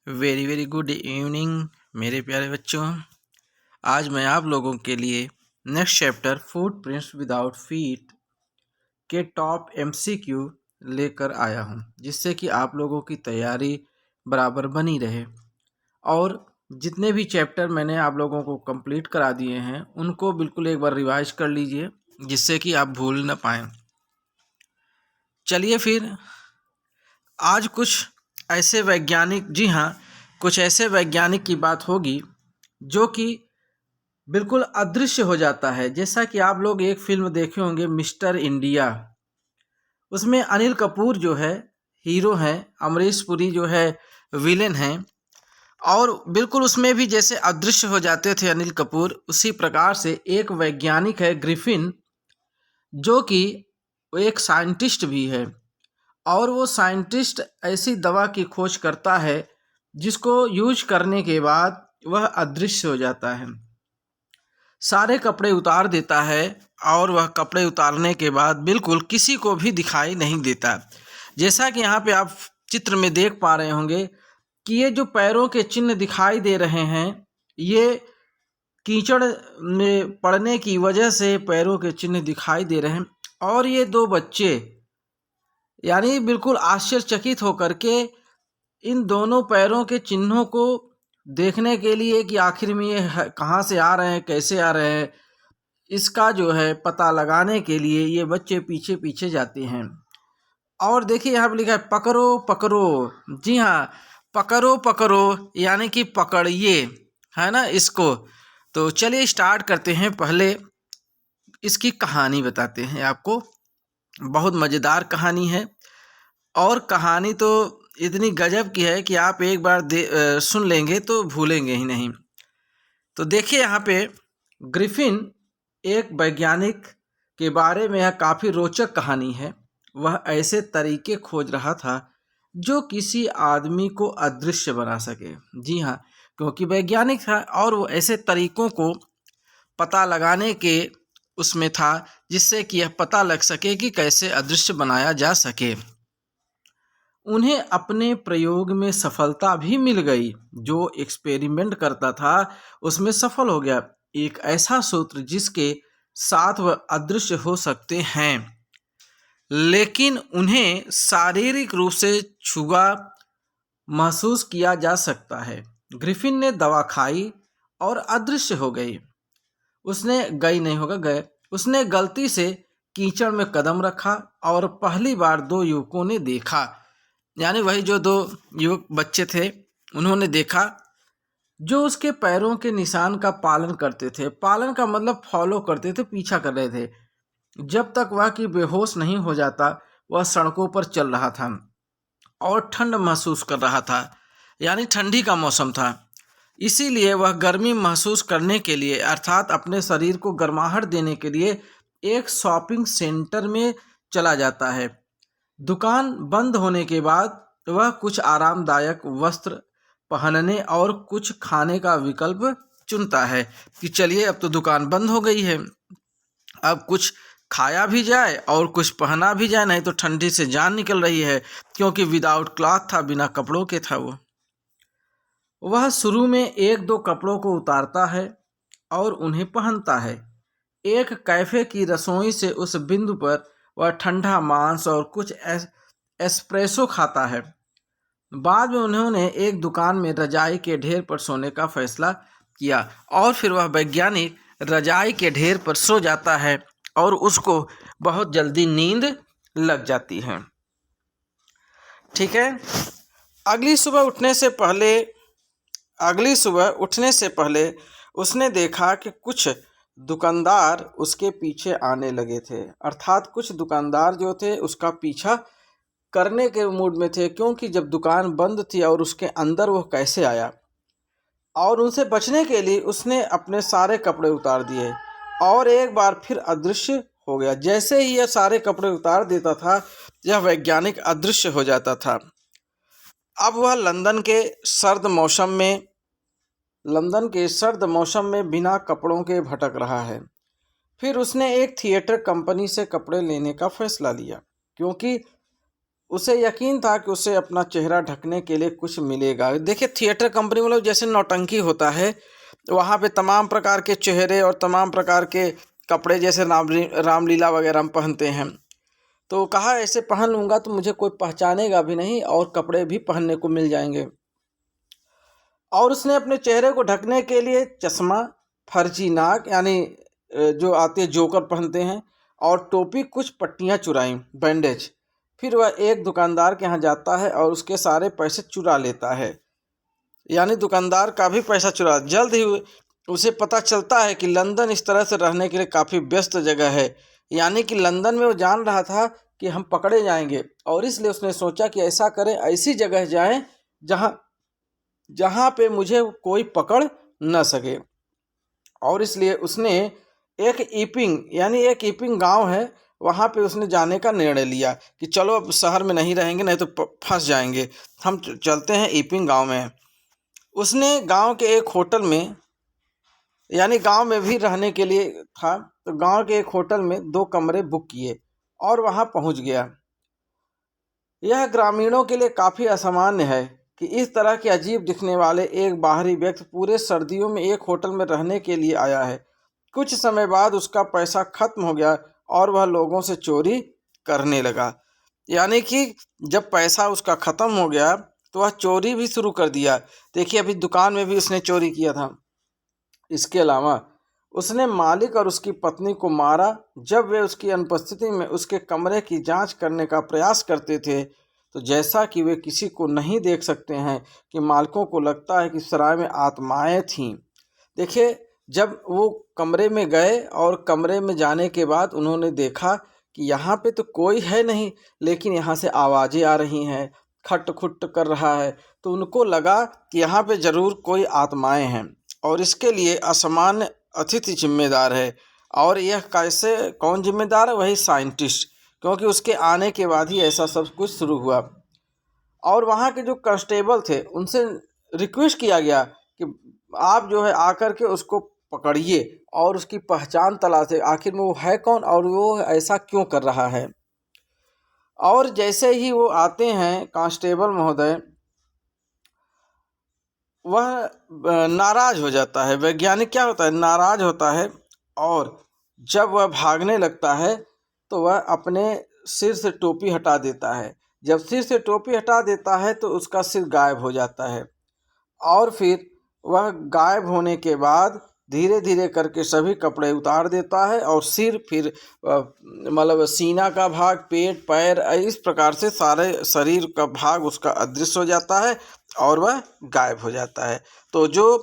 Very very good evening मेरे प्यारे बच्चों। आज मैं आप लोगों के लिए next chapter footprints without feet के टॉप एमसीक्यू लेकर आया हूं, जिससे कि आप लोगों की तैयारी बराबर बनी रहे और जितने भी चैप्टर मैंने आप लोगों को कंप्लीट करा दिए हैं उनको बिल्कुल एक बार रिवाइज कर लीजिए, जिससे कि आप भूल न पाएँ। चलिए फिर आज कुछ ऐसे वैज्ञानिक, जी हाँ, कुछ ऐसे वैज्ञानिक की बात होगी जो कि बिल्कुल अदृश्य हो जाता है। जैसा कि आप लोग एक फिल्म देखे होंगे मिस्टर इंडिया, उसमें अनिल कपूर जो है हीरो हैं, अमरीश पुरी जो है विलेन हैं, और बिल्कुल उसमें भी जैसे अदृश्य हो जाते थे अनिल कपूर, उसी प्रकार से एक वैज्ञानिक है ग्रिफिन, जो कि एक साइंटिस्ट भी है। और वो साइंटिस्ट ऐसी दवा की खोज करता है जिसको यूज करने के बाद वह अदृश्य हो जाता है, सारे कपड़े उतार देता है और वह कपड़े उतारने के बाद बिल्कुल किसी को भी दिखाई नहीं देता। जैसा कि यहाँ पे आप चित्र में देख पा रहे होंगे कि ये जो पैरों के चिन्ह दिखाई दे रहे हैं, ये कीचड़ में पड़ने की वजह से पैरों के चिन्ह दिखाई दे रहे हैं। और ये दो बच्चे यानी बिल्कुल आश्चर्यचकित होकर के इन दोनों पैरों के चिन्हों को देखने के लिए कि आखिर में ये कहाँ से आ रहे हैं, कैसे आ रहे हैं, इसका जो है पता लगाने के लिए ये बच्चे पीछे पीछे जाते हैं। और देखिए यहाँ पर लिखा है पकड़ो पकड़ो। जी हाँ, पकड़ो पकड़ो यानी कि पकड़िए, है ना इसको। तो चलिए स्टार्ट करते हैं। पहले इसकी कहानी बताते हैं आपको। बहुत मज़ेदार कहानी है और कहानी तो इतनी गजब की है कि आप एक बार सुन लेंगे तो भूलेंगे ही नहीं। तो देखिए यहाँ पे ग्रिफिन एक वैज्ञानिक के बारे में यह काफ़ी रोचक कहानी है। वह ऐसे तरीके खोज रहा था जो किसी आदमी को अदृश्य बना सके। जी हाँ, क्योंकि वैज्ञानिक था और वो ऐसे तरीकों को पता लगाने के उसमें था जिससे कि यह पता लग सके कि कैसे अदृश्य बनाया जा सके। उन्हें अपने प्रयोग में सफलता भी मिल गई। जो एक्सपेरिमेंट करता था उसमें सफल हो गया। एक ऐसा सूत्र जिसके साथ वह अदृश्य हो सकते हैं, लेकिन उन्हें शारीरिक रूप से छुआ महसूस किया जा सकता है। ग्रिफिन ने दवा खाई और अदृश्य हो गई। उसने गलती से कीचड़ में कदम रखा और पहली बार दो युवकों ने देखा, यानी वही जो दो युवक बच्चे थे उन्होंने देखा जो उसके पैरों के निशान का पालन करते थे। पालन का मतलब फॉलो करते थे, पीछा कर रहे थे। जब तक वह कि बेहोश नहीं हो जाता वह सड़कों पर चल रहा था और ठंड महसूस कर रहा था, यानी ठंडी का मौसम था। इसीलिए वह गर्मी महसूस करने के लिए अर्थात अपने शरीर को गर्माहट देने के लिए एक शॉपिंग सेंटर में चला जाता है। दुकान बंद होने के बाद वह कुछ आरामदायक वस्त्र पहनने और कुछ खाने का विकल्प चुनता है कि चलिए अब तो दुकान बंद हो गई है, अब कुछ खाया भी जाए और कुछ पहना भी जाए, नहीं तो ठंडी से जान निकल रही है। क्योंकि विदाउट क्लॉथ था, बिना कपड़ों के था। वह शुरू में एक दो कपड़ों को उतारता है और उन्हें पहनता है। एक कैफे की रसोई से उस बिंदु पर वह ठंडा मांस और कुछ एस्प्रेसो खाता है। बाद में उन्होंने एक दुकान में रजाई के ढेर पर सोने का फैसला किया और फिर वह वैज्ञानिक रजाई के ढेर पर सो जाता है और उसको बहुत जल्दी नींद लग जाती है। ठीक है। अगली सुबह उठने से पहले उसने देखा कि कुछ दुकानदार उसके पीछे आने लगे थे, अर्थात कुछ दुकानदार जो थे उसका पीछा करने के मूड में थे, क्योंकि जब दुकान बंद थी और उसके अंदर वो कैसे आया। और उनसे बचने के लिए उसने अपने सारे कपड़े उतार दिए और एक बार फिर अदृश्य हो गया। जैसे ही यह सारे कपड़े उतार देता था यह वैज्ञानिक अदृश्य हो जाता था। अब वह लंदन के सर्द मौसम में बिना कपड़ों के भटक रहा है। फिर उसने एक थिएटर कंपनी से कपड़े लेने का फैसला लिया, क्योंकि उसे यकीन था कि उसे अपना चेहरा ढकने के लिए कुछ मिलेगा। देखिए थिएटर कंपनी में लोग जैसे नौटंकी होता है, वहाँ पे तमाम प्रकार के चेहरे और तमाम प्रकार के कपड़े जैसे रामलीला वगैरह हम पहनते हैं। तो कहा ऐसे पहन लूँगा तो मुझे कोई पहचानेगा भी नहीं और कपड़े भी पहनने को मिल जाएंगे। और उसने अपने चेहरे को ढकने के लिए चश्मा, फर्जी नाक यानी जो आते हैं जोकर पहनते हैं, और टोपी, कुछ पट्टियाँ चुराई, बैंडेज। फिर वह एक दुकानदार के यहाँ जाता है और उसके सारे पैसे चुरा लेता है, यानी दुकानदार का भी पैसा चुरा। जल्द ही उसे पता चलता है कि लंदन इस तरह से रहने के लिए काफ़ी व्यस्त जगह है, यानी कि लंदन में वो जान रहा था कि हम पकड़े जाएंगे, और इसलिए उसने सोचा कि ऐसा करें, ऐसी जगह जाएं जहाँ पे मुझे कोई पकड़ न सके। और इसलिए उसने एक ईपिंग गांव है, वहाँ पे उसने जाने का निर्णय लिया कि चलो अब शहर में नहीं रहेंगे, नहीं तो फंस जाएंगे, हम चलते हैं ईपिंग गांव में। उसने गांव के एक होटल में, यानी गांव में भी रहने के लिए था, तो गांव के एक होटल में 2 कमरे बुक किए और वहाँ पहुँच गया। यह ग्रामीणों के लिए काफ़ी असामान्य है कि इस तरह के अजीब दिखने वाले एक बाहरी व्यक्ति पूरे सर्दियों में एक होटल में रहने के लिए आया है। कुछ समय बाद उसका पैसा खत्म हो गया और वह लोगों से चोरी करने लगा। यानी कि जब पैसा उसका ख़त्म हो गया तो वह चोरी भी शुरू कर दिया। देखिए अभी दुकान में भी उसने चोरी किया था। इसके अलावा उसने मालिक और उसकी पत्नी को मारा। जब वे उसकी अनुपस्थिति में उसके कमरे की जांच करने का प्रयास करते थे, तो जैसा कि वे किसी को नहीं देख सकते हैं कि मालिकों को लगता है कि सराय में आत्माएं थीं। देखिए जब वो कमरे में गए और कमरे में जाने के बाद उन्होंने देखा कि यहाँ पे तो कोई है नहीं, लेकिन यहाँ से आवाज़ें आ रही हैं, खट खुट कर रहा है, तो उनको लगा कि यहाँ पे ज़रूर कोई आत्माएं हैं और इसके लिए असामान्य अतिथि जिम्मेदार है। और यह कैसे, कौन जिम्मेदार है? वही साइंटिस्ट, क्योंकि उसके आने के बाद ही ऐसा सब कुछ शुरू हुआ। और वहाँ के जो कांस्टेबल थे उनसे रिक्वेस्ट किया गया कि आप जो है आकर के उसको पकड़िए और उसकी पहचान तलाशे, आखिर में वो है कौन और वो ऐसा क्यों कर रहा है। और जैसे ही वो आते हैं कांस्टेबल महोदय, वह नाराज हो जाता है। वैज्ञानिक क्या होता है, नाराज होता है, और जब वह भागने लगता है तो वह अपने सिर से टोपी हटा देता है। जब सिर से टोपी हटा देता है तो उसका सिर गायब हो जाता है, और फिर वह गायब होने के बाद धीरे धीरे करके सभी कपड़े उतार देता है और सिर, फिर मतलब सीना का भाग, पेट, पैर, इस प्रकार से सारे शरीर का भाग उसका अदृश्य हो जाता है और वह गायब हो जाता है। तो जो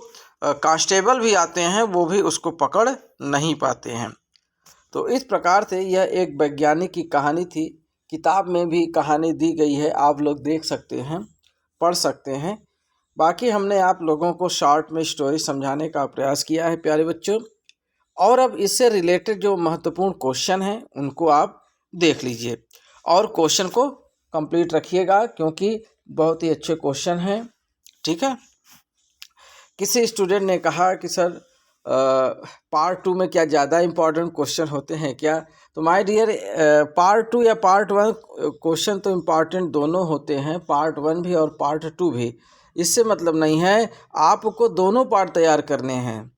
कांस्टेबल भी आते हैं वो भी उसको पकड़ नहीं पाते हैं। तो इस प्रकार से यह एक वैज्ञानिक की कहानी थी। किताब में भी कहानी दी गई है, आप लोग देख सकते हैं, पढ़ सकते हैं। बाकी हमने आप लोगों को शॉर्ट में स्टोरी समझाने का प्रयास किया है प्यारे बच्चों। और अब इससे रिलेटेड जो महत्वपूर्ण क्वेश्चन हैं उनको आप देख लीजिए और क्वेश्चन को कंप्लीट रखिएगा, क्योंकि बहुत ही अच्छे क्वेश्चन हैं। ठीक है। किसी स्टूडेंट ने कहा कि सर पार्ट 2 में क्या ज़्यादा इम्पॉर्टेंट क्वेश्चन होते हैं क्या? तो माय डियर, पार्ट 2 या पार्ट 1 क्वेश्चन तो इम्पॉर्टेंट दोनों होते हैं, पार्ट 1 भी और पार्ट 2 भी। इससे मतलब नहीं है, आपको दोनों पार्ट तैयार करने हैं,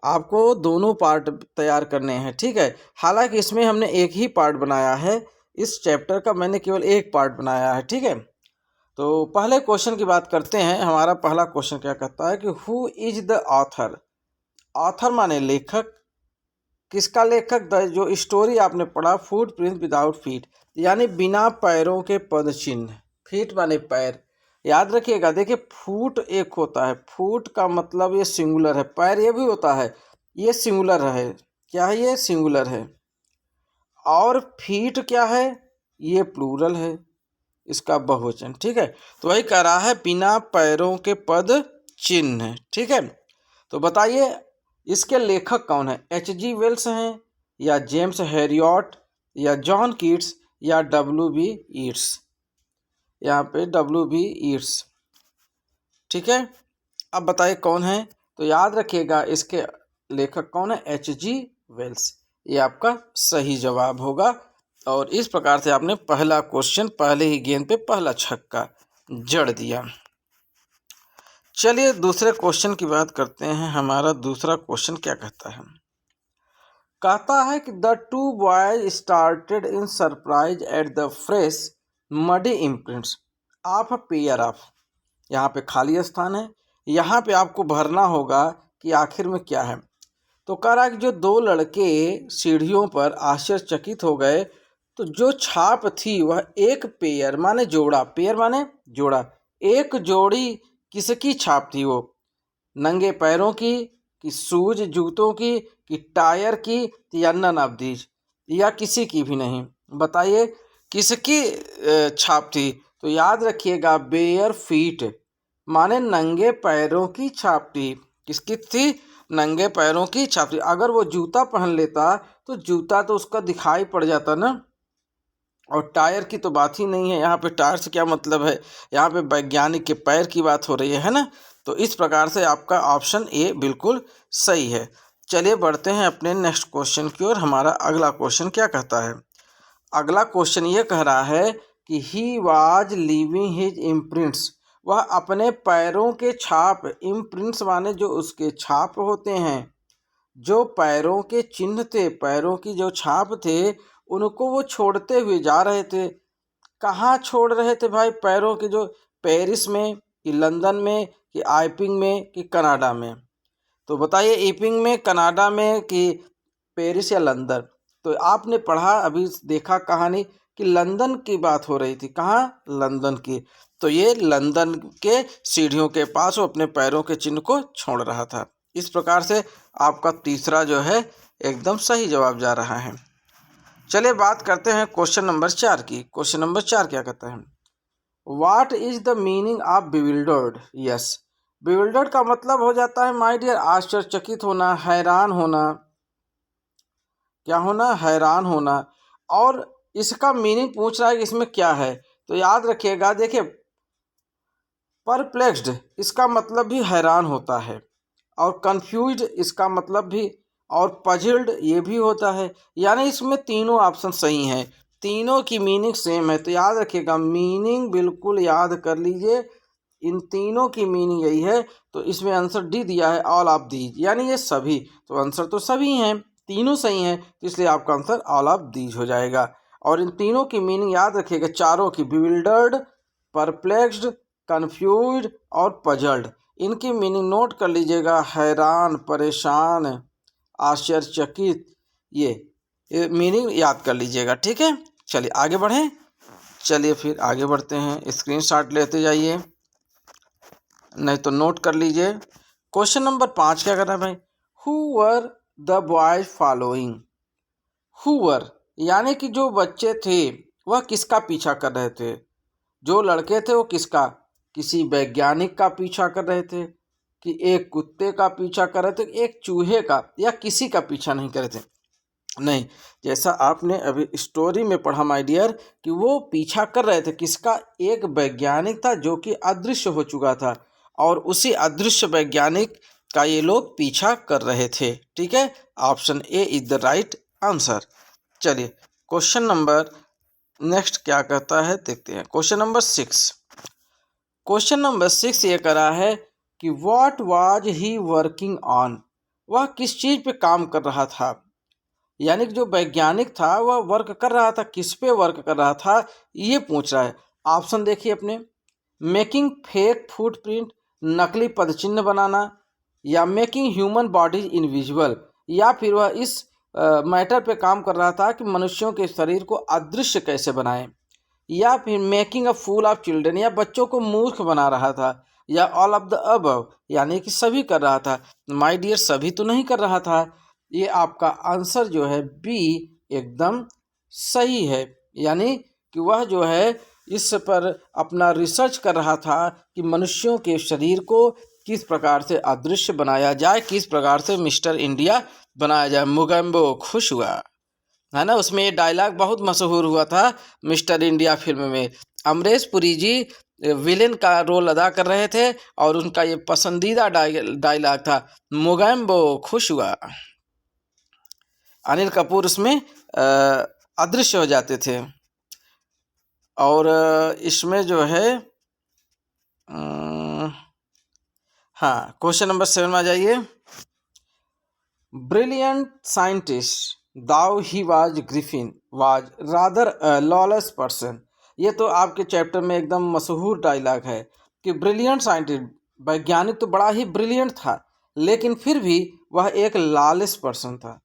आपको दोनों पार्ट तैयार करने हैं। ठीक है। हालांकि इसमें हमने एक ही पार्ट बनाया है, इस चैप्टर का मैंने केवल एक पार्ट बनाया है। ठीक है। तो पहले क्वेश्चन की बात करते हैं। हमारा पहला क्वेश्चन क्या कहता है कि who is the author? Author माने लेखक। किसका लेखक? जो स्टोरी आपने पढ़ा, फुट प्रिंट विदाउट फीट, यानी बिना पैरों के पद चिन्ह। फीट माने पैर, याद रखिएगा। देखिए फुट एक होता है, फुट का मतलब ये सिंगुलर है, पैर ये भी होता है, ये सिंगुलर है। क्या है? ये सिंगुलर है। और फीट क्या है? ये प्लूरल है, इसका बहुवचन। ठीक है। तो वही कह रहा है बिना पैरों के पद चिन्ह। ठीक है। तो बताइए इसके लेखक कौन है? H.G. वेल्स हैं, या जेम्स हैरियट, या जॉन कीट्स, या W.B. ईट्स? यहाँ पे W.B. ईट्स। ठीक है। अब बताइए कौन है? तो याद रखिएगा इसके लेखक कौन है? H.G. वेल्स। ये आपका सही जवाब होगा। और इस प्रकार से आपने पहला क्वेश्चन पहले ही गेंद पे पहला छक्का जड़ दिया। चलिए दूसरे क्वेश्चन की बात करते हैं। हमारा दूसरा क्वेश्चन क्या कहता है? कहता है कि the two boys started in surprise at the fresh muddy imprints of a pair of. यहाँ पे खाली स्थान है, यहाँ पे आपको भरना होगा कि आखिर में क्या है। तो कह रहा है कि जो दो लड़के सीढ़ियों पर आश्चर्यचकित हो गए तो जो छाप थी वह एक पेयर माने जोड़ा, पेयर माने जोड़ा, एक जोड़ी किसकी छाप थी? वो नंगे पैरों की, कि शूज जूतों की, कि टायर की, या नन ऑफ दीज, या किसी की भी नहीं। बताइए किसकी छाप थी? तो याद रखिएगा बेयर फीट माने नंगे पैरों की छाप थी। किसकी थी? नंगे पैरों की छाप थी। अगर वो जूता पहन लेता तो जूता तो उसका दिखाई पड़ जाता ना। और टायर की तो बात ही नहीं है, यहाँ पे टायर से क्या मतलब है, यहाँ पे वैज्ञानिक के पैर की बात हो रही है ना। तो इस प्रकार से आपका ऑप्शन ए बिल्कुल सही है। चलिए बढ़ते हैं अपने नेक्स्ट क्वेश्चन की ओर। हमारा अगला क्वेश्चन क्या कहता है? अगला क्वेश्चन ये कह रहा है कि he was leaving his imprints, वह अपने पैरों के छाप, इम्प्रिंट्स माने जो उसके छाप होते हैं, जो पैरों के चिन्ह थे, पैरों की जो छाप थे, उनको वो छोड़ते हुए जा रहे थे। कहाँ छोड़ रहे थे भाई? पैरों के जो पेरिस में, कि लंदन में, कि आइपिंग में, कि कनाडा में। तो बताइए ईपिंग में, कनाडा में, कि पेरिस या लंदन? तो आपने पढ़ा अभी देखा कहानी कि लंदन की बात हो रही थी। कहाँ? लंदन की। तो ये लंदन के सीढ़ियों के पास वो अपने पैरों के चिन्ह को छोड़ रहा था। इस प्रकार से आपका तीसरा जो है एकदम सही जवाब जा रहा है। चलिए बात करते हैं क्वेश्चन नंबर 4 की। क्वेश्चन नंबर 4 क्या कहता है? What is the meaning of bewildered? Yes, bewildered का मतलब हो जाता है माय डियर आश्चर्यचकित होना, हैरान होना। क्या होना? हैरान होना। और इसका मीनिंग पूछ रहा है कि इसमें क्या है। तो याद रखिएगा, देखिए परप्लेक्स्ड इसका मतलब भी हैरान होता है, और कंफ्यूज्ड इसका मतलब भी, और पजल्ड ये भी होता है। यानी इसमें तीनों ऑप्शन सही हैं, तीनों की मीनिंग सेम है। तो याद रखिएगा, मीनिंग बिल्कुल याद कर लीजिए, इन तीनों की मीनिंग यही है। तो इसमें आंसर डी दिया है, ऑल ऑफ दीज, यानी ये सभी। तो आंसर तो सभी हैं, तीनों सही हैं, तो इसलिए आपका आंसर ऑल ऑफ दीज हो जाएगा। और इन तीनों की मीनिंग याद रखिएगा, चारों की, बिविल्डर्ड, परप्लेक्स्ड, कन्फ्यूज्ड और पजल्ड, इनकी मीनिंग नोट कर लीजिएगा, हैरान, परेशान, आश्चर्यचकित, ये मीनिंग याद कर लीजिएगा। ठीक है, चलिए आगे बढ़ें। चलिए फिर आगे बढ़ते हैं, स्क्रीनशॉट लेते जाइए, नहीं तो नोट कर लीजिए। क्वेश्चन नंबर 5 क्या कर रहा है भाई? Who were the boys following? Who were यानी कि जो बच्चे थे वह किसका पीछा कर रहे थे? जो लड़के थे वो किसका? किसी वैज्ञानिक का पीछा कर रहे थे, कि एक कुत्ते का पीछा कर रहे थे, एक चूहे का, या किसी का पीछा नहीं कर रहे थे? नहीं, जैसा आपने अभी स्टोरी में पढ़ा माय डियर, कि वो पीछा कर रहे थे किसका? एक वैज्ञानिक था जो कि अदृश्य हो चुका था, और उसी अदृश्य वैज्ञानिक का ये लोग पीछा कर रहे थे। ठीक है, option A is the right answer. चलिए क्वेश्चन नंबर नेक्स्ट क्या कहता है देखते हैं। Question number 6। क्वेश्चन नंबर 6 ये करा है कि what was he working on? वह किस चीज़ पे काम कर रहा था? यानी कि जो वैज्ञानिक था वह वर्क कर रहा था, किस पे वर्क कर रहा था, ये पूछ रहा है। ऑप्शन देखिए अपने, मेकिंग फेक फुटप्रिंट, नकली पदचिन्ह बनाना, या मेकिंग ह्यूमन बॉडीज इनविजिबल, या फिर वह इस मैटर पे काम कर रहा था कि मनुष्यों के शरीर को अदृश्य कैसे बनाएं, या फिर making a fool of children, या बच्चों को मूर्ख बना रहा था, या ऑल ऑफ द अबव यानी कि सभी कर रहा था। माय डियर सभी तो नहीं कर रहा था। ये आपका आंसर जो है बी एकदम सही है। यानी कि वह जो है इस पर अपना रिसर्च कर रहा था कि मनुष्यों के शरीर को किस प्रकार से अदृश्य बनाया जाए, किस प्रकार से मिस्टर इंडिया बनाया जाए। मुगेम्बो खुश हुआ, है ना, उसमें ये डायलॉग बहुत मशहूर हुआ था मिस्टर इंडिया फिल्म में। अमरीश पुरी जी विलेन का रोल अदा कर रहे थे, और उनका ये पसंदीदा डायलॉग था, मुगेम्बो खुश हुआ। अनिल कपूर उसमें अदृश्य हो जाते थे। और इसमें जो है हाँ, क्वेश्चन नंबर 7 में आ जाइए। Brilliant scientist though he was Griffin was rather lawless person. ये तो आपके चैप्टर में एकदम मशहूर डायलॉग है कि ब्रिलियंट साइंटिस्ट, वैज्ञानिक तो बड़ा ही ब्रिलियंट था, लेकिन फिर भी वह एक लॉलेस पर्सन था।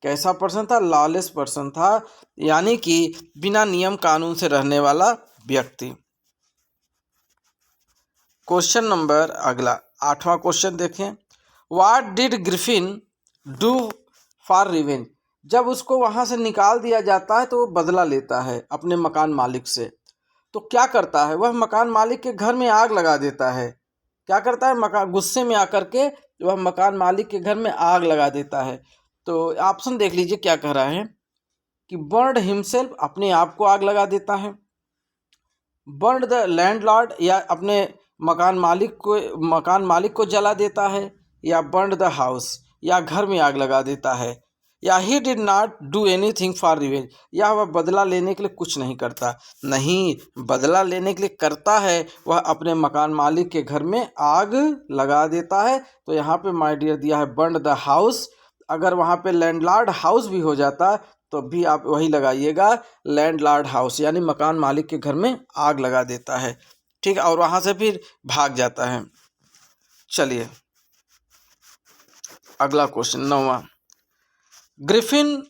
कैसा पर्सन था? लॉलेस पर्सन था, यानी कि बिना नियम कानून से रहने वाला व्यक्ति। क्वेश्चन नंबर अगला 8वां क्वेश्चन देखें। What did Griffin do for revenge. जब उसको वहां से निकाल दिया जाता है तो वो बदला लेता है अपने मकान मालिक से। तो क्या करता है? वह मकान मालिक के घर में आग लगा देता है। क्या करता है? मकान गुस्से में आकर के वह मकान मालिक के घर में आग लगा देता है। तो ऑप्शन देख लीजिए क्या कह रहा है कि बर्न हिमसेल्फ, अपने आप को आग लगा देता है, बर्न द लैंडलॉर्ड, या अपने मकान मालिक को जला देता है, या बर्न द हाउस, या घर में आग लगा देता है, या he did not do anything for revenge, या वह बदला लेने के लिए कुछ नहीं करता। नहीं, बदला लेने के लिए करता है, वह अपने मकान मालिक के घर में आग लगा देता है। तो यहाँ पे माय डियर दिया है बर्न द हाउस। अगर वहाँ पे लैंडलॉर्ड हाउस भी हो जाता तो भी आप वही लगाइएगा, लैंडलॉर्ड हाउस, यानी मकान मालिक के घर में आग लगा देता है। ठीक है, और वहाँ से फिर भाग जाता है। चलिए अगला क्वेश्चन 9वां। Griffin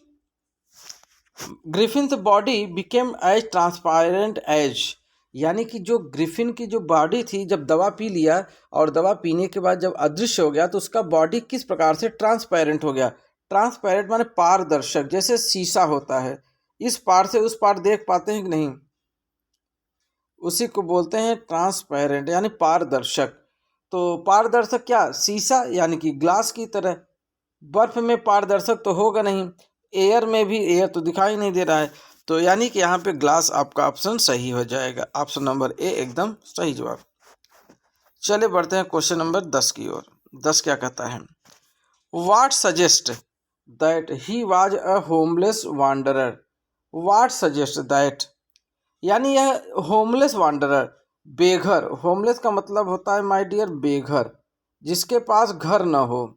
body became as transparent as, यानी कि जो ग्रिफिन की जो बॉडी थी, जब दवा पी लिया और दवा पीने के बाद जब अदृश्य हो गया तो उसका बॉडी किस प्रकार से ट्रांसपेरेंट हो गया। ट्रांसपेरेंट माने पारदर्शक, जैसे शीशा होता है, इस पार से उस पार देख पाते हैं कि नहीं, उसी को बोलते हैं ट्रांसपेरेंट, यानी पारदर्शक। तो पारदर्शक क्या? शीशा, यानी कि ग्लास की तरह। बर्फ में पारदर्शक तो होगा नहीं, एयर में भी एयर तो दिखाई नहीं दे रहा है, तो यानी कि यहाँ पे ग्लास आपका ऑप्शन सही हो जाएगा। ऑप्शन नंबर ए एकदम सही जवाब। चले बढ़ते हैं क्वेश्चन नंबर 10 की ओर। 10 क्या कहता है? What suggest that he was a homeless wanderer. What suggest that, यानी यह होमलेस वांडरर, बेघर। होमलेस का मतलब होता है माय डियर बेघर, जिसके पास घर न हो।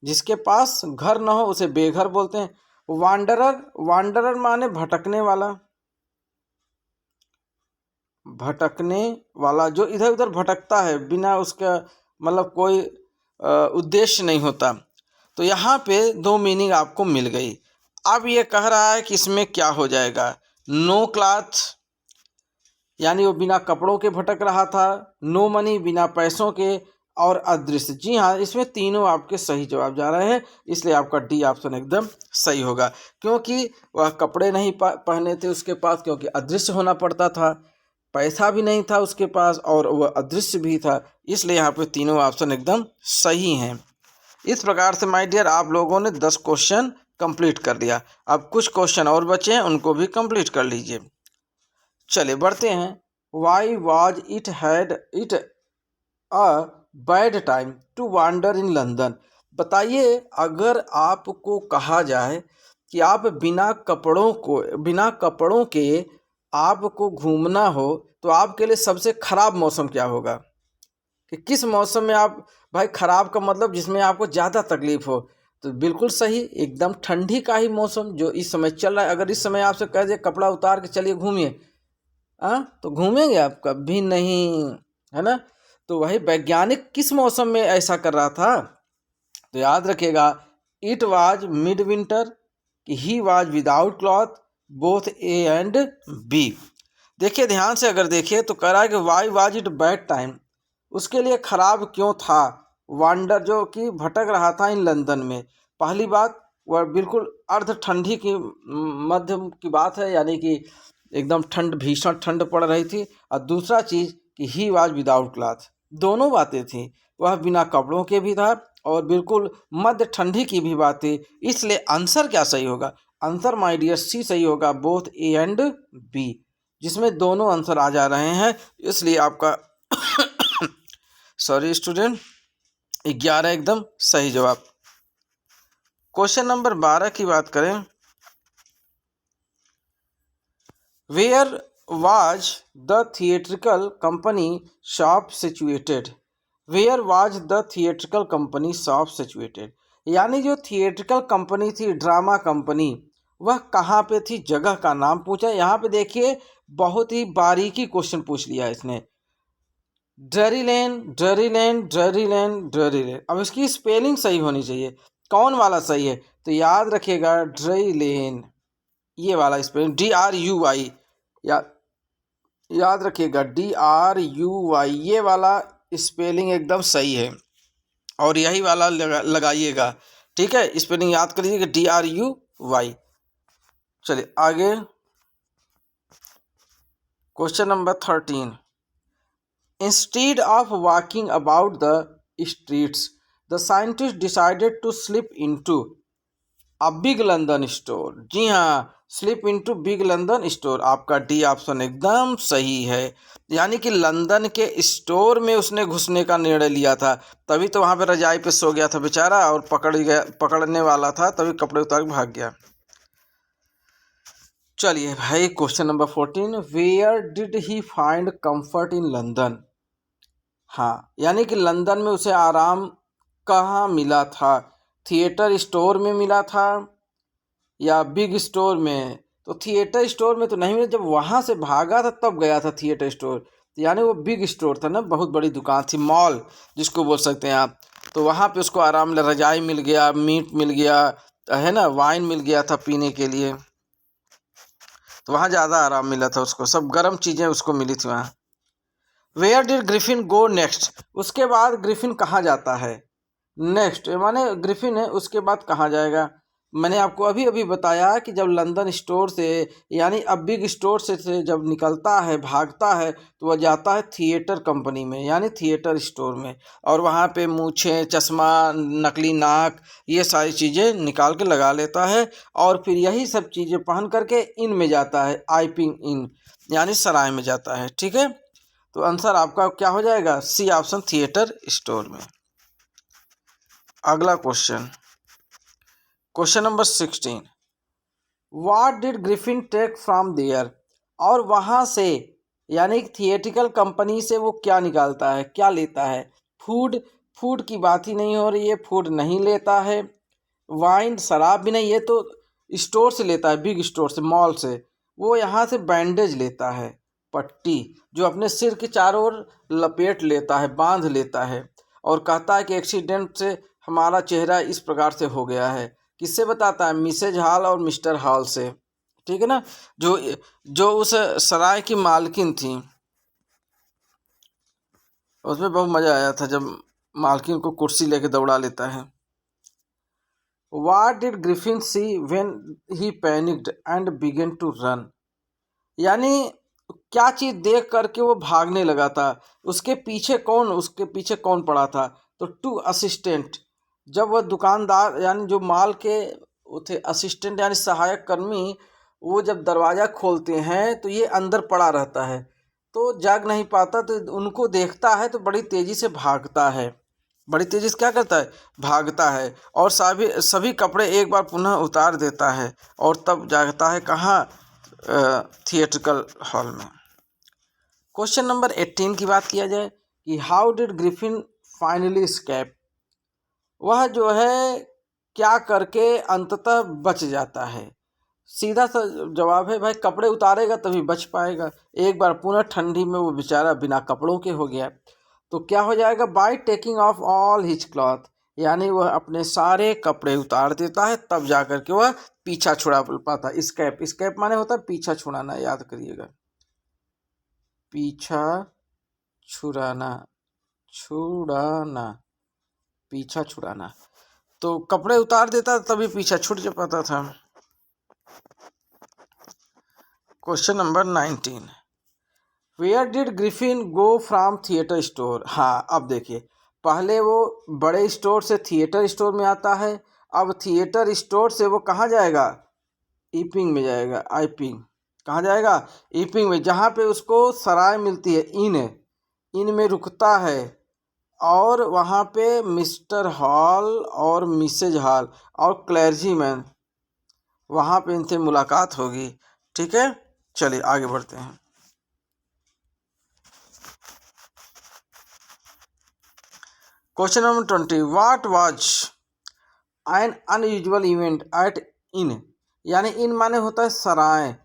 जिसके पास घर न हो उसे बेघर बोलते हैं। वांडरर, वांडरर माने भटकने वाला, भटकने वाला, जो इधर उधर भटकता है बिना उसका मतलब कोई उद्देश्य नहीं होता। तो यहाँ पे दो मीनिंग आपको मिल गई। अब ये कह रहा है कि इसमें क्या हो जाएगा? नो क्लॉथ, यानी वो बिना कपड़ों के भटक रहा था। नो मनी, बिना पैसों के। और अदृश्य। जी हाँ, इसमें तीनों आपके सही जवाब जा रहे हैं, इसलिए आपका डी ऑप्शन एकदम सही होगा। क्योंकि वह कपड़े नहीं पहने थे उसके पास, क्योंकि अदृश्य होना पड़ता था, पैसा भी नहीं था उसके पास, और वह अदृश्य भी था, इसलिए यहाँ पे तीनों ऑप्शन एकदम सही हैं। इस प्रकार से माय डियर आप लोगों ने 10 क्वेश्चन कंप्लीट कर लिया। अब कुछ क्वेश्चन और बचे हैं, उनको भी कंप्लीट कर लीजिए। चलिए बढ़ते हैं। Why was it had it a bad time to wander in London. बताइए, अगर आपको कहा जाए कि आप बिना कपड़ों के आपको घूमना हो तो आपके लिए सबसे खराब मौसम क्या होगा? कि किस मौसम में आप, भाई खराब का मतलब जिसमें आपको ज़्यादा तकलीफ हो, तो बिल्कुल सही, एकदम ठंडी का ही मौसम जो इस समय चल रहा है। अगर इस समय आपसे कह दे कपड़ा उतार के चलिए घूमिए, तो घूमेंगे आप? कभी नहीं, है ना। तो वही वैज्ञानिक किस मौसम में ऐसा कर रहा था? तो याद रखिएगा, इट वाज मिड विंटर, कि he was without cloth, both A and B. देखिए ध्यान से, अगर देखिए तो कह रहा है कि Y was it bad time, उसके लिए खराब क्यों था? वांडर, जो कि भटक रहा था इन लंदन में। पहली बात, वह बिल्कुल अर्ध ठंडी की मध्यम की बात है, यानी कि एकदम ठंड, भीषण ठंड पड़ रही थी। और दूसरा चीज़ कि ही वाज विदाउट क्लॉथ, दोनों बातें थी, वह बिना कपड़ों के भी था और बिल्कुल मध्य ठंडी की भी बात थी। इसलिए आंसर क्या सही होगा? आंसर माय डियर सी सही होगा, बोथ ए एंड बी, जिसमें दोनों आंसर आ जा रहे हैं। इसलिए आपका सॉरी स्टूडेंट, 11 एकदम सही जवाब। क्वेश्चन नंबर 12 की बात करें where was the theatrical company shop situated? Where was the theatrical company shop situated? यानी जो थिएट्रिकल कंपनी थी, ड्रामा कंपनी, वह कहाँ पे थी, जगह का नाम पूछा। यहाँ पे देखिए बहुत ही बारीकी क्वेश्चन पूछ लिया इसने। ड्ररी लेन, ड्ररी लेन, ड्ररी लेन, ड्ररी लेन। अब इसकी स्पेलिंग सही होनी चाहिए। कौन वाला सही है? तो याद रखिएगा ड्रई लेन, ये वाला स्पेलिंग DRUY, या याद रखिएगा DRUY, ये वाला स्पेलिंग एकदम सही है और यही वाला लगाइएगा। ठीक है, स्पेलिंग याद कर लीजिएगा DRUY। चलिए आगे, question number 13। Instead of walking about the streets, the scientists decided to slip into a big London store. जी हाँ, slip into big London store. आपका डी ऑप्शन एकदम सही है। यानी कि लंदन के स्टोर में उसने घुसने का निर्णय लिया था, तभी तो वहाँ पे रजाई पे सो गया था बेचारा और पकड़ने वाला था, तभी कपड़े उतार के भाग गया। चलिए भाई, question number 14। Where did he find comfort in London? हाँ, यानी कि लंदन में उसे आराम कहाँ मिला था? थिएटर स्टोर में मिला था या बिग स्टोर में? तो थिएटर स्टोर में तो नहीं मिला, जब वहाँ से भागा था तब गया था थिएटर स्टोर। तो यानी वो बिग स्टोर था ना, बहुत बड़ी दुकान थी, मॉल जिसको बोल सकते हैं आप। तो वहाँ पे उसको आराम मिला, रजाई मिल गया, मीट मिल गया, है ना, वाइन मिल गया था पीने के लिए। तो वहाँ ज़्यादा आराम मिला था उसको, सब गर्म चीज़ें उसको मिली थी वहाँ। Where did Griffin go next? उसके बाद ग्रिफिन कहाँ जाता है? नेक्स्ट माने ग्रिफिन है, उसके बाद कहाँ जाएगा? मैंने आपको अभी अभी बताया कि जब लंदन स्टोर से, यानी अब बिग स्टोर से जब निकलता है, भागता है, तो वह जाता है थिएटर कंपनी में, यानी थिएटर स्टोर में, और वहाँ पे मूछें, चश्मा, नकली नाक, ये सारी चीज़ें निकाल के लगा लेता है और फिर यही सब चीज़ें पहन करके इन में जाता है, आइपिंग इन, यानी सराय में जाता है। ठीक है, तो आंसर आपका क्या हो जाएगा? सी ऑप्शन, थिएटर स्टोर में। अगला question, question number 16। What did Griffin take from there? और वहाँ से, यानी थिएटिकल कंपनी से वो क्या निकालता है, क्या लेता है? फूड, फूड की बात ही नहीं हो रही है, फूड नहीं लेता है। वाइन, शराब भी नहीं, ये तो स्टोर से लेता है, बिग स्टोर से, मॉल से। वो यहाँ से बैंडेज लेता है, पट्टी, जो अपने सिर के चारों ओर लपेट लेता है, बांध लेता है, और कहता है कि एक्सीडेंट से हमारा चेहरा इस प्रकार से हो गया है। किससे बताता है? मिसेज हॉल और मिस्टर हॉल से। ठीक है ना, जो जो उस सराय की मालकिन थी। उसमें बहुत मज़ा आया था जब मालकिन को कुर्सी लेके दौड़ा लेता है। What did Griffin see when he panicked and began to run? यानी क्या चीज़ देख करके वो भागने लगा था? उसके पीछे कौन पड़ा था? तो 2 असिस्टेंट। जब वह दुकानदार, यानी जो माल के वो थे असिस्टेंट, यानी सहायक कर्मी, वो जब दरवाज़ा खोलते हैं तो ये अंदर पड़ा रहता है, तो जाग नहीं पाता, तो उनको देखता है तो बड़ी तेज़ी से भागता है, बड़ी तेज़ी से क्या करता है? भागता है, और सभी कपड़े एक बार पुनः उतार देता है और तब जागता है कहाँ? थिएट्रिकल हॉल में। क्वेश्चन नंबर 18 की बात किया जाए कि how did Griffin finally escape? वह जो है क्या करके अंततः बच जाता है? सीधा सा जवाब है भाई, कपड़े उतारेगा तभी बच पाएगा। एक बार पुनः ठंडी में वो बेचारा बिना कपड़ों के हो गया, तो क्या हो जाएगा? By taking of all his cloth, यानी वह अपने सारे कपड़े उतार देता है, तब जा कर के वह पीछा छुड़ा पाता। स्केप, स्केप माने होता है पीछा छुड़ाना, याद करिएगा, पीछा छुड़ाना, छुड़ाना, पीछा छुड़ाना। तो कपड़े उतार देता तभी पीछा छूट पाता था। Question number 19। Where did Griffin go from theatre store? हाँ, अब देखिए, पहले वो बड़े स्टोर से थिएटर स्टोर में आता है, अब थिएटर स्टोर से वो कहाँ जाएगा? ईपिंग में जाएगा, आईपिंग। कहाँ जाएगा? ईपिंग में, जहाँ पे उसको सराय मिलती है, इन में रुकता है, और वहाँ पे मिस्टर हॉल और मिसेज हॉल और क्लर्जीमैन, वहाँ पे इनसे मुलाकात होगी। ठीक है, चलिए आगे बढ़ते हैं। Question number 20, what was an unusual event at inn, यानी इन माने होता है सराय,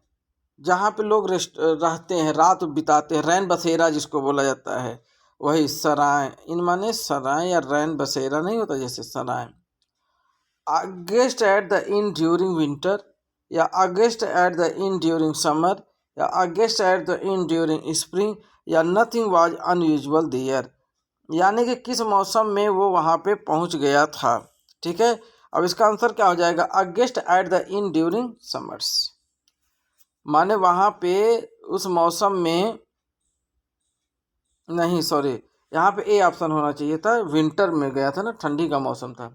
जहाँ पे लोग रहते हैं, रात बिताते हैं, रैन बसेरा जिसको बोला जाता है, वही सराय। इन माने सराय या रैन बसेरा नहीं होता, जैसे सराय। Guest at the inn during winter, या guest at the inn during summer, या guest at the inn during spring, या नथिंग वाज अनयूजुअल देयर, यानी कि किस मौसम में वो वहाँ पे पहुँच गया था। ठीक है, अब इसका आंसर क्या हो जाएगा, guest at the inn during summers, माने वहाँ पे उस मौसम में, नहीं सॉरी, यहाँ पे ए ऑप्शन होना चाहिए था, विंटर में गया था ना, ठंडी का मौसम था।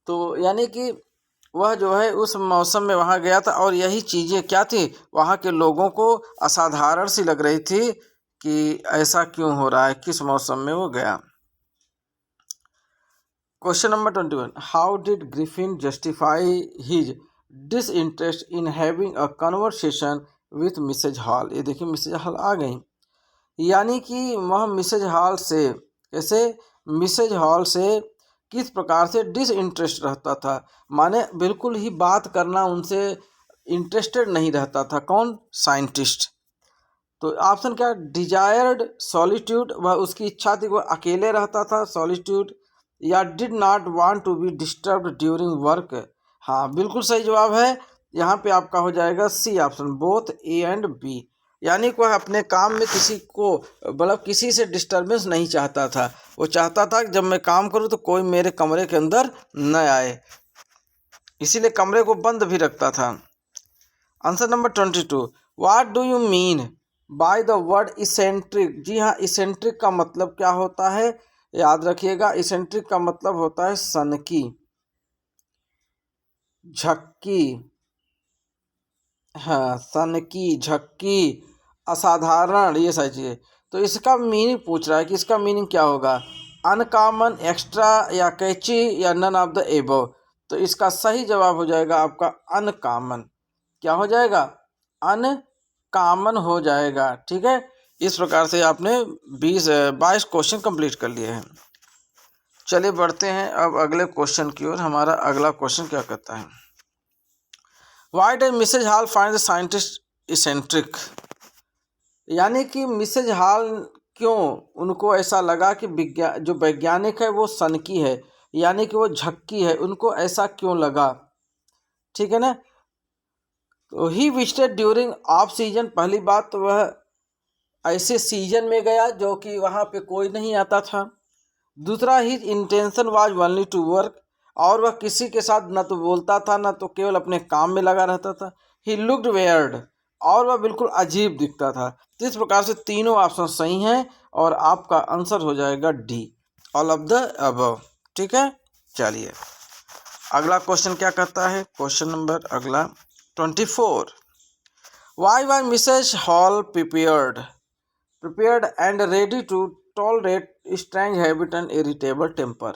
तो यानी कि वह जो है उस मौसम में वहाँ गया था, और यही चीज़ें क्या थी, वहाँ के लोगों को असाधारण सी लग रही थी कि ऐसा क्यों हो रहा है, किस मौसम में वो गया। Question number 21, how did Griffin justify his disinterest in having a conversation with Mrs Hall. ये देखिए मिसेज हॉल आ गई, यानी कि वह मिसेज हॉल से कैसे, मिसेज हॉल से किस प्रकार से डिसइंटरेस्ट रहता था, माने बिल्कुल ही बात करना उनसे इंटरेस्टेड नहीं रहता था। कौन, साइंटिस्ट। तो ऑप्शन क्या, डिजायर्ड सॉलिट्यूड, वह उसकी इच्छा थी वह अकेले रहता था, सॉलिट्यूड, या did not want to be disturbed during work. हाँ बिल्कुल सही जवाब है, यहाँ पे आपका हो जाएगा C option, both A and B, यानी कि वह अपने काम में किसी को, मतलब किसी से डिस्टर्बेंस नहीं चाहता था। वो चाहता था कि जब मैं काम करूँ तो कोई मेरे कमरे के अंदर न आए, इसीलिए कमरे को बंद भी रखता था। Answer number 22, what do you mean by the word eccentric. जी हाँ, इसेंट्रिक का मतलब क्या होता है, याद रखिएगा, इसेंट्रिक का मतलब होता है सनकी, झक्की, हाँ सनकी, झक्की, असाधारण, ये सारी चीज़ें। तो इसका मीनिंग पूछ रहा है कि इसका मीनिंग क्या होगा, अनकॉमन, एक्स्ट्रा, या कैची, या नन ऑफ द एबव। तो इसका सही जवाब हो जाएगा आपका अनकॉमन। क्या हो जाएगा, अनकॉमन हो जाएगा। ठीक है, इस प्रकार से आपने 22 क्वेश्चन कंप्लीट कर लिए हैं। चलिए बढ़ते हैं अब अगले क्वेश्चन की ओर। हमारा अगला क्वेश्चन क्या कहता है, why does Mrs Hall find the scientist eccentric, यानी कि मिसेज हॉल क्यों उनको ऐसा लगा कि जो वैज्ञानिक है वो सनकी है, यानी कि वो झक्की है, उनको ऐसा क्यों लगा। ठीक है ना, तो he visited during off season, पहली बात तो वह ऐसे सीजन में गया जो कि वहाँ पे कोई नहीं आता था। दूसरा, he intention was only to work, और वह किसी के साथ न तो बोलता था न तो केवल अपने काम में लगा रहता था। ही लुक्ड वेयर्ड, और वह बिल्कुल अजीब दिखता था। तो इस प्रकार से तीनों ऑप्शन सही हैं और आपका आंसर हो जाएगा D, all of the above. ठीक है, चलिए अगला क्वेश्चन क्या कहता है, क्वेश्चन नंबर अगला 24, why was Mrs Hall prepared and ready to tolerate strange habit and irritable temper.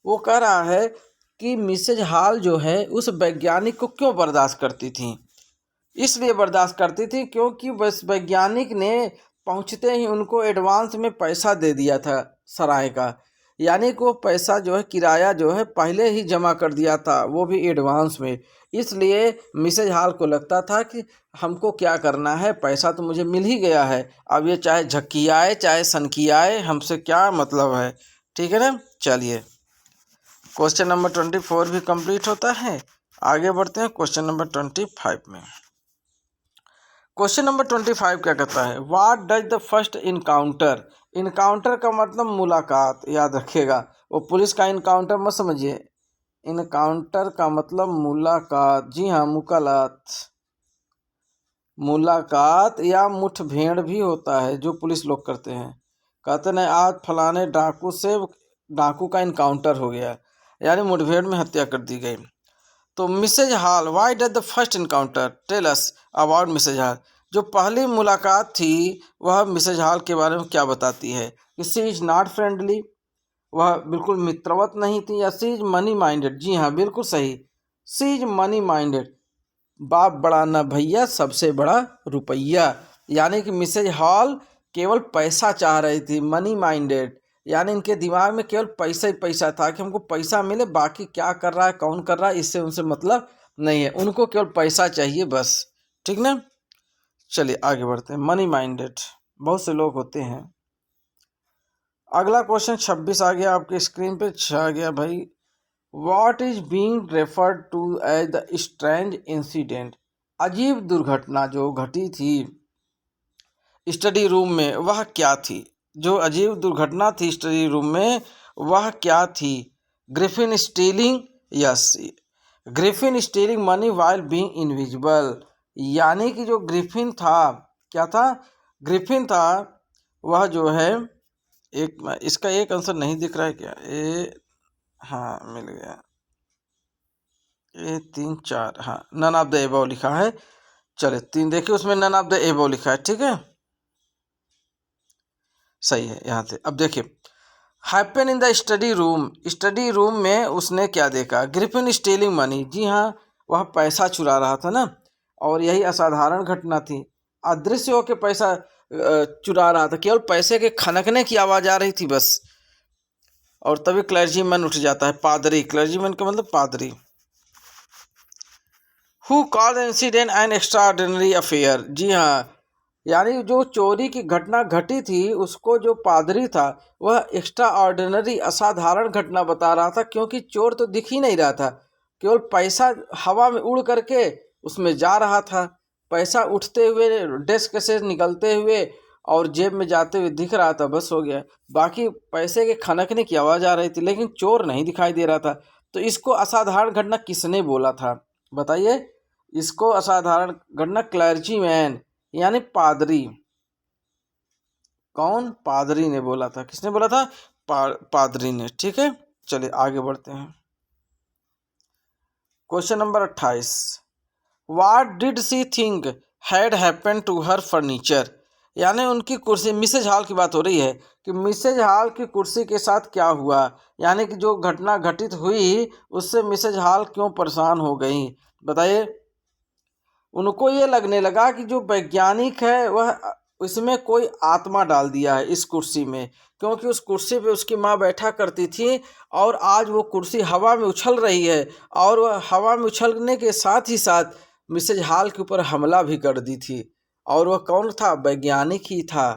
वो कह रहा है कि मिसेज हॉल जो है उस वैज्ञानिक को क्यों बर्दाश्त करती थी, इसलिए बर्दाश्त करती थी क्योंकि बस वैज्ञानिक ने पहुंचते ही उनको एडवांस में पैसा दे दिया था सराय का, यानी कि वो पैसा जो है किराया जो है पहले ही जमा कर दिया था, वो भी एडवांस में। इसलिए मिसेज हॉल को लगता था कि हमको क्या करना है, पैसा तो मुझे मिल ही गया है, अब ये चाहे झक्कियाए चाहे सनकियाए हमसे क्या मतलब है। ठीक है ना, चलिए क्वेश्चन नंबर 24 भी कंप्लीट होता है। आगे बढ़ते हैं क्वेश्चन नंबर 25 में। क्वेश्चन नंबर 25 क्या कहता है, what does the first encounter. Encounter का मतलब मुलाकात, याद रखिएगा, वो पुलिस का इनकाउंटर मत समझिए, इनकाउंटर का मतलब मुलाकात। जी हाँ, मुलाकात या मुठभेड़ भी होता है जो पुलिस लोग करते हैं, कहते हैं आज फलाने डाकू से डाकू का इनकाउंटर हो गया, यानी मुठभेड़ में हत्या कर दी गई। तो Mrs Hall, why does the first encounter tell us about Mrs Hall. जो पहली मुलाकात थी वह मिसेज हॉल के बारे में क्या बताती है, कि सी इज नॉट फ्रेंडली, वह बिल्कुल मित्रवत नहीं थी, या सी इज मनी माइंडेड। जी हाँ बिल्कुल सही, सी इज मनी माइंडेड, बाप बड़ा ना भैया, सबसे बड़ा रुपया। यानी कि मिसेज हॉल केवल पैसा चाह रही थी, मनी माइंडेड। यानी इनके दिमाग में केवल पैसा ही पैसा था कि हमको पैसा मिले, बाकी क्या कर रहा है कौन कर रहा है इससे उनसे मतलब नहीं है, उनको केवल पैसा चाहिए बस। ठीक ना। चलिए आगे बढ़ते हैं। मनी माइंडेड बहुत से लोग होते हैं। अगला क्वेश्चन 26 आ गया आपके स्क्रीन पे, छा गया भाई। What is being referred to as the strange incident? अजीब दुर्घटना जो घटी थी स्टडी रूम में वह क्या थी? जो अजीब दुर्घटना थी स्टडी रूम में वह क्या थी? Griffin stealing, yes, Griffin stealing money while being invisible. यानी कि जो ग्रिफिन था, क्या था? ग्रिफिन था वह जो है, एक इसका एक आंसर नहीं दिख रहा है क्या? हाँ मिल गया, 3 4, हाँ नन ऑफ द एबव लिखा है। चले 3 देखिए, उसमें नन ऑफ द एबव लिखा है, ठीक है, सही है यहाँ से। अब देखिए, happen in the study room, study room में उसने क्या देखा? ग्रिफिन स्टीलिंग मनी, जी हाँ वह पैसा चुरा रहा था ना, और यही असाधारण घटना थी। अदृश्य होकर पैसा चुरा रहा था, केवल पैसे के खनकने की आवाज़ आ रही थी बस, और तभी क्लर्जीमैन उठ जाता है, पादरी, क्लर्जीमैन का मतलब पादरी। Who call the incident an extraordinary affair, जी हाँ, यानी जो चोरी की घटना घटी थी उसको जो पादरी था वह एक्स्ट्रा ऑर्डिनरी असाधारण घटना बता रहा था, क्योंकि चोर तो दिख ही नहीं रहा था, केवल पैसा हवा में उड़ करके उसमें जा रहा था। पैसा उठते हुए, डेस्क से निकलते हुए और जेब में जाते हुए दिख रहा था, बस हो गया। बाकी पैसे के खनकने की आवाज़ आ रही थी, लेकिन चोर नहीं दिखाई दे रहा था। तो इसको असाधारण घटना किसने बोला था बताइए? इसको असाधारण घटना क्लर्जीमैन यानी पादरी। कौन? पादरी ने बोला था। किसने बोला था? पादरी ने। ठीक है, चलिए आगे बढ़ते हैं। Question number 28, what did she think had happened to her furniture, यानी उनकी कुर्सी, मिसेज हॉल की बात हो रही है कि मिसेज हॉल की कुर्सी के साथ क्या हुआ, यानी कि जो घटना घटित हुई उससे मिसेज हॉल क्यों परेशान हो गई बताइए? उनको ये लगने लगा कि जो वैज्ञानिक है वह उसमें कोई आत्मा डाल दिया है इस कुर्सी में, क्योंकि उस कुर्सी पे उसकी माँ बैठा करती थी और आज वो कुर्सी हवा में उछल रही है, और वह हवा में उछलने के साथ ही साथ मिसेज हॉल के ऊपर हमला भी कर दी थी। और वह कौन था? वैज्ञानिक ही था।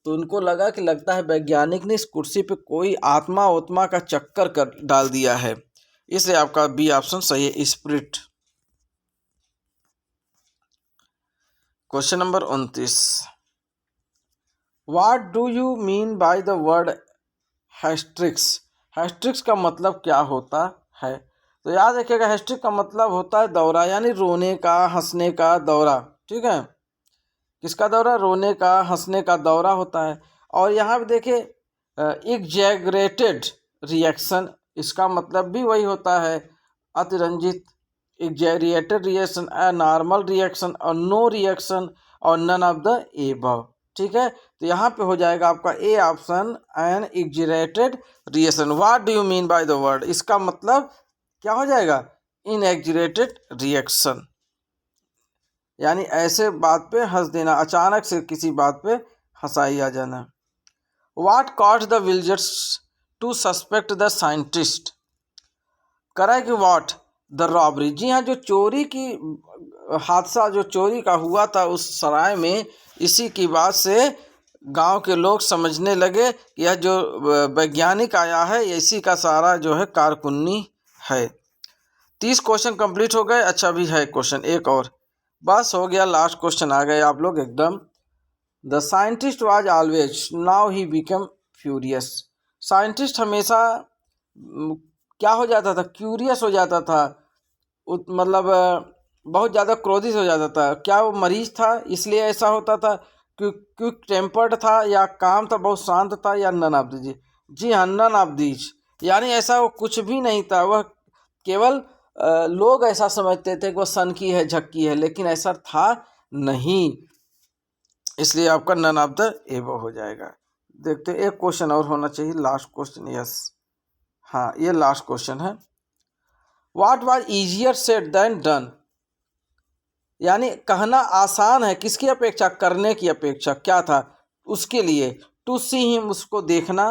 तो उनको लगा कि लगता है वैज्ञानिक ने इस कुर्सी पे कोई आत्मा ओत्मा का चक्कर कर डाल दिया है, इसलिए आपका बी ऑप्शन सही है, spirit. Question number 29, what do you mean by the word hysterics, hysterics का मतलब क्या होता है? तो याद रखिएगा, हैस्ट्रिक का मतलब होता है दौरा, यानी रोने का, हंसने का दौरा। ठीक है, किसका दौरा? रोने का, हंसने का दौरा होता है। और यहाँ पे देखिए, एग्जैगरेटेड रिएक्शन, इसका मतलब भी वही होता है, अतिरंजित। Exaggerated reaction, a normal reaction, और नो रिएक्शन, और नन ऑफ द एबव। ठीक है, तो यहाँ पे हो जाएगा आपका A option, an exaggerated reaction. What do you mean by the word, इसका मतलब क्या हो जाएगा? इन एग्जैगरेटेड रिएक्शन, यानी ऐसे बात पे हंस देना, अचानक से किसी बात पे हंसाई आ जाना। What cause the villagers to suspect the scientist, correct, what the robbery, जी हाँ, जो चोरी की हादसा जो चोरी का हुआ था उस सराय में, इसी की बात से गांव के लोग समझने लगे कि यह जो वैज्ञानिक आया है इसी का सारा जो है कारकुन्नी है। 30 क्वेश्चन कंप्लीट हो गए। अच्छा भी है क्वेश्चन एक और, बस हो गया, लास्ट क्वेश्चन आ गए आप लोग एकदम। The scientist was always, now he become furious, scientist हमेशा क्या हो जाता था? क्यूरियस हो जाता था, मतलब बहुत ज़्यादा क्रोधित हो जाता था। क्या वो मरीज था इसलिए ऐसा होता था? क्विक टेम्पर्ड था, या काम था बहुत शांत था, या नन ऑफ दीज? जी हाँ, नन ऑफ दीज, यानी ऐसा वो कुछ भी नहीं था, वह केवल लोग ऐसा समझते थे कि वह सनकी है, झक्की है, लेकिन ऐसा था नहीं, इसलिए आपका नन ऑफ द एबव हो जाएगा। देखते एक क्वेश्चन और होना चाहिए, लास्ट क्वेश्चन, यस, हाँ ये लास्ट क्वेश्चन है। What was easier said than done, यानी कहना आसान है, किसकी अपेक्षा, करने की अपेक्षा। क्या था उसके लिए, टू सी हिम, उसको देखना,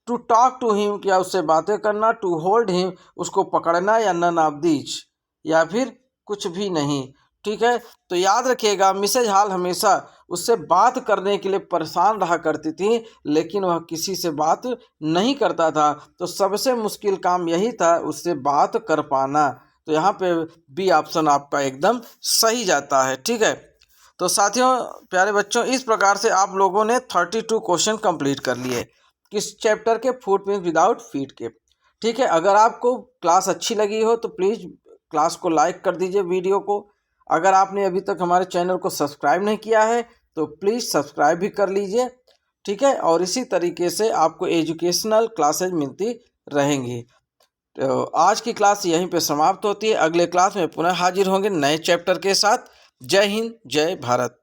टू टॉक टू हिम, क्या उससे बातें करना, टू होल्ड हिम, उसको पकड़ना, या नन ऑफ दीज, या फिर कुछ भी नहीं। ठीक है, तो याद रखिएगा मिसेज हॉल हमेशा उससे बात करने के लिए परेशान रहा करती थी, लेकिन वह किसी से बात नहीं करता था। तो सबसे मुश्किल काम यही था, उससे बात कर पाना। तो यहाँ पे बी ऑप्शन आपका एकदम सही जाता है। ठीक है, तो साथियों, प्यारे बच्चों, इस प्रकार से आप लोगों ने 32 क्वेश्चन कंप्लीट कर लिए किस चैप्टर के, फुटप्रिंट विदाउट फीट के। ठीक है, अगर आपको क्लास अच्छी लगी हो तो प्लीज़ क्लास को लाइक कर दीजिए, वीडियो को। अगर आपने अभी तक हमारे चैनल को सब्सक्राइब नहीं किया है तो प्लीज़ सब्सक्राइब भी कर लीजिए। ठीक है, और इसी तरीके से आपको एजुकेशनल क्लासेज मिलती रहेंगी। तो आज की क्लास यहीं पे समाप्त होती है। अगले क्लास में पुनः हाजिर होंगे नए चैप्टर के साथ। जय हिंद, जय भारत।